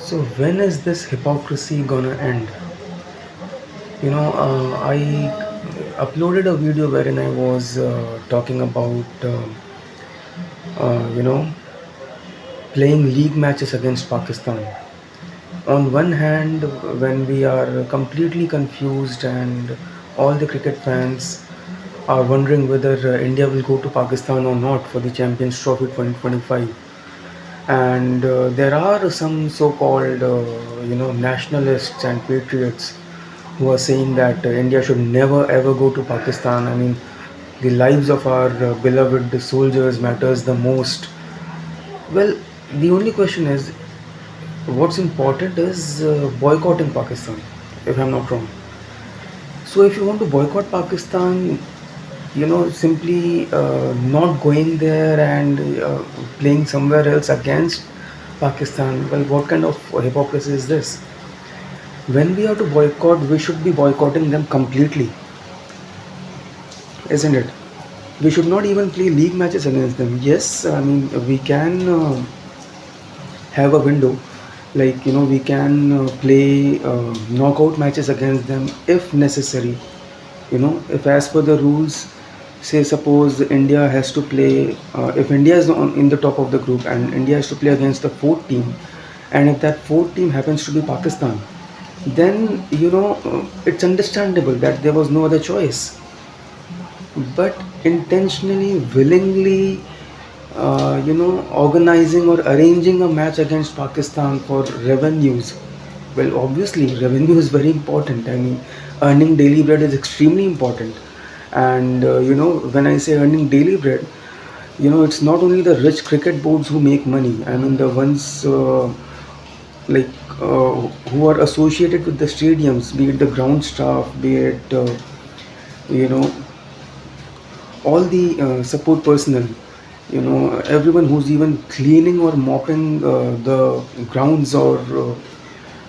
So when is this hypocrisy gonna end? I uploaded a video wherein I was talking about, you know, playing league matches against Pakistan. On one hand, when we are completely confused and all the cricket fans are wondering whether India will go to Pakistan or not for the Champions Trophy 2025, and there are some so-called nationalists and patriots who are saying that India should never ever go to Pakistan. I mean, the lives of our beloved soldiers matters the most. Well, the only question is, what's important is boycotting Pakistan, if I'm not wrong. So if you want to boycott Pakistan, simply not going there and playing somewhere else against Pakistan, well, what kind of hypocrisy is this? When we are to boycott, we should be boycotting them completely, isn't it? We should not even play league matches against them. Yes, I mean, we can have a window, like, we can play knockout matches against them if necessary. If as per the rules, say suppose India has to play, if India is in the top of the group and India has to play against the fourth team, and if that fourth team happens to be Pakistan, then it's understandable that there was no other choice. But intentionally, willingly, organizing or arranging a match against Pakistan for revenues. Well, obviously, revenue is very important. I mean, earning daily bread is extremely important. And when I say earning daily bread, it's not only the rich cricket boards who make money. I mean, the ones like who are associated with the stadiums, be it the ground staff, be it you know all the support personnel, everyone who's even cleaning or mopping the grounds or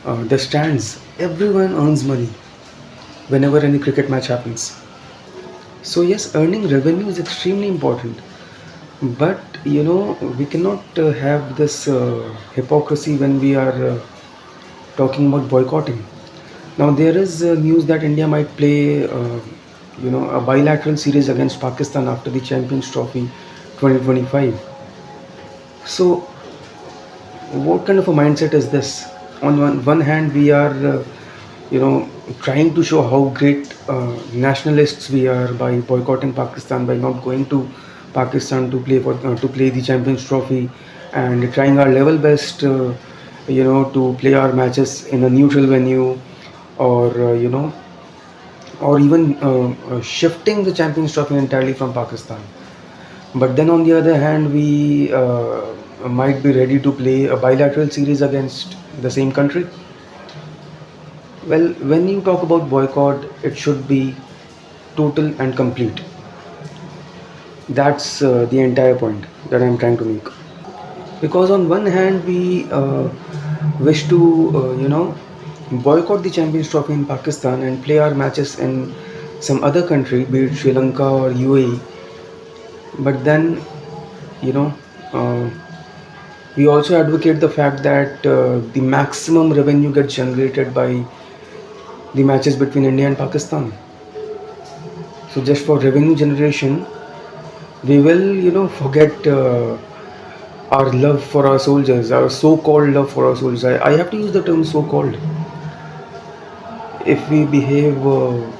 the stands, everyone earns money whenever any cricket match happens. So yes, earning revenue is extremely important, but we cannot have this hypocrisy when we are talking about boycotting. Now there is news that India might play a bilateral series against Pakistan after the Champions Trophy 2025. So what kind of a mindset is this? On one hand, we are, trying to show how great nationalists we are by boycotting Pakistan, by not going to Pakistan to play the Champions Trophy, and trying our level best, to play our matches in a neutral venue, or or even shifting the Champions Trophy entirely from Pakistan. But then on the other hand, we might be ready to play a bilateral series against the same country. Well, when you talk about boycott, it should be total and complete. That's the entire point that I'm trying to make. Because on one hand, we wish to, boycott the Champions Trophy in Pakistan and play our matches in some other country, be it Sri Lanka or UAE. But then, you know, uh, we also advocate the fact that the maximum revenue gets generated by the matches between India and Pakistan. So just for revenue generation, we will, forget our love for our soldiers, our so-called love for our soldiers. I have to use the term so-called. If we behave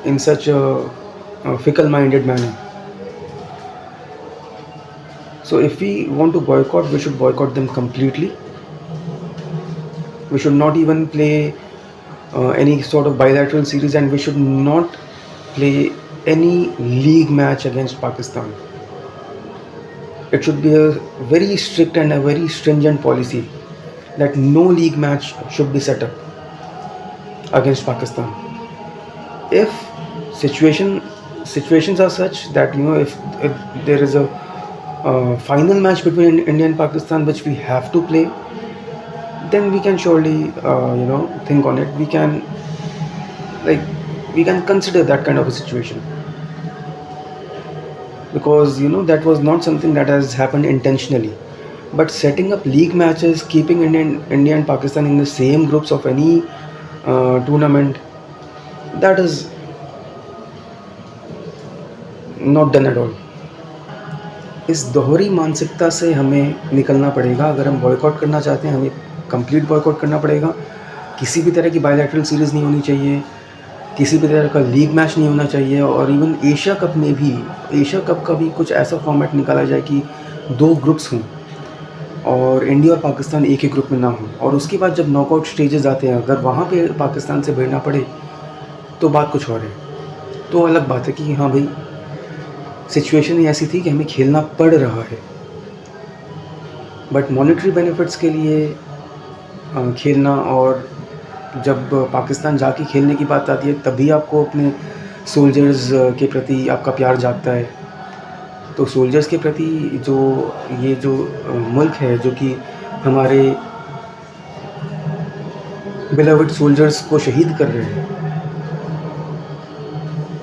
in such a fickle-minded manner. So if we want to boycott, we should boycott them completely. We should not even play any sort of bilateral series, and we should not play any league match against Pakistan. It should be a very strict and a very stringent policy that no league match should be set up against Pakistan. If situation situations are such that if there is a final match between India and Pakistan which we have to play, then we can surely think on it. Like we can consider that kind of a situation, because that was not something that has happened intentionally. But setting up league matches, keeping India and Pakistan in the same groups of any tournament, that is not done at all. इस दोहरी मानसिकता से हमें निकलना पड़ेगा। अगर हम boycott करना चाहते हैं, हमें कंप्लीट बॉयकॉट करना पड़ेगा। किसी भी तरह की बायलैटरल सीरीज़ नहीं होनी चाहिए, किसी भी तरह का लीग मैच नहीं होना चाहिए, और इवन एशिया कप में भी, एशिया कप का भी कुछ ऐसा फॉर्मेट निकाला जाए कि 2 ग्रुप्स हों और इंडिया और पाकिस्तान एक ही ग्रुप में ना हों, और उसके बाद जब नॉकआउट स्टेजेस आते हैं, अगर वहाँ पे पाकिस्तान से भिड़ना पड़े तो बात कुछ और है। तो अलग बात है कि हाँ भाई, सिचुएशन ही ऐसी थी कि हमें खेलना पड़ रहा है। बट मॉनेटरी बेनिफिट्स के लिए खेलना, और जब पाकिस्तान जाके खेलने की बात आती है तभी आपको अपने सोल्जर्स के प्रति आपका प्यार जागता है। तो सोल्जर्स के प्रति जो मुल्क है, जो कि हमारे बिलवड सोल्जर्स को शहीद कर रहे हैं,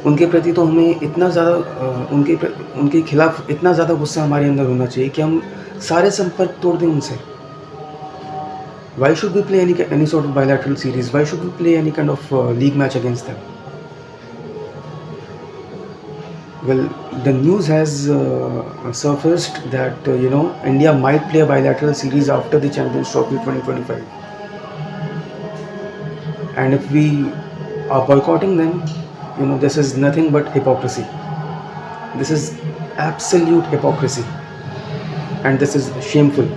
उनके प्रति तो हमें इतना ज़्यादा उनके खिलाफ़ इतना ज़्यादा गुस्सा हमारे अंदर होना चाहिए कि हम सारे संपर्क तोड़ दें उनसे। Why should we play any sort of bilateral series? Why should we play any kind of league match against them? Well, the news has surfaced that India might play a bilateral series after the Champions Trophy 2025, and if we are boycotting them, this is nothing but hypocrisy. This is absolute hypocrisy, and this is shameful.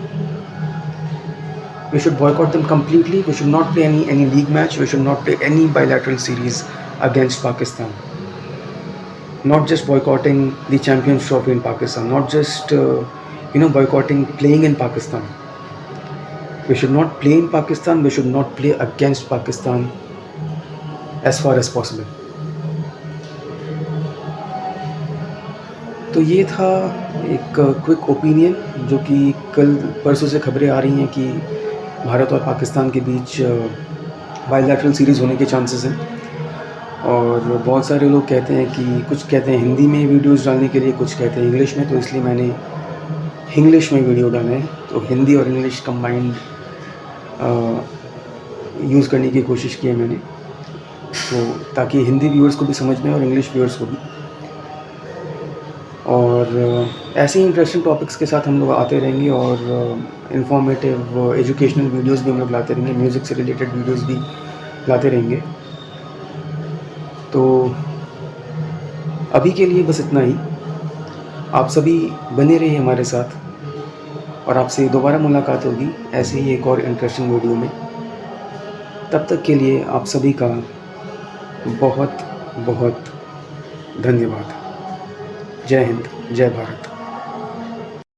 We should boycott them completely. We should not play any league match. We should not play any bilateral series against Pakistan. Not just boycotting the Champions Trophy in Pakistan. Not just boycotting playing in Pakistan. We should not play in Pakistan. We should not play against Pakistan as far as possible. तो ये था एक quick opinion, जो कि कल परसों से खबरें आ रही हैं कि भारत और पाकिस्तान के बीच बायलैटरल सीरीज़ होने के चांसेस हैं। और बहुत सारे लोग कहते हैं कि, कुछ कहते हैं हिंदी में वीडियोस डालने के लिए, कुछ कहते हैं इंग्लिश में, तो इसलिए मैंने इंग्लिश में वीडियो डाले हैं। तो हिंदी और इंग्लिश कंबाइंड यूज़ करने की कोशिश की है मैंने, तो ताकि हिंदी व्यूअर्स को भी समझ में और इंग्लिश व्यूअर्स को भी। और ऐसे ही इंटरेस्टिंग टॉपिक्स के साथ हम लोग आते रहेंगे, और इंफॉर्मेटिव एजुकेशनल वीडियोस भी हम लोग लाते रहेंगे, म्यूज़िक से रिलेटेड वीडियोस भी लाते रहेंगे। तो अभी के लिए बस इतना ही। आप सभी बने रहिए हमारे साथ, और आपसे दोबारा मुलाकात होगी ऐसे ही एक और इंटरेस्टिंग वीडियो में। तब तक के लिए आप सभी का बहुत बहुत धन्यवाद। जय हिंद, जय भारत।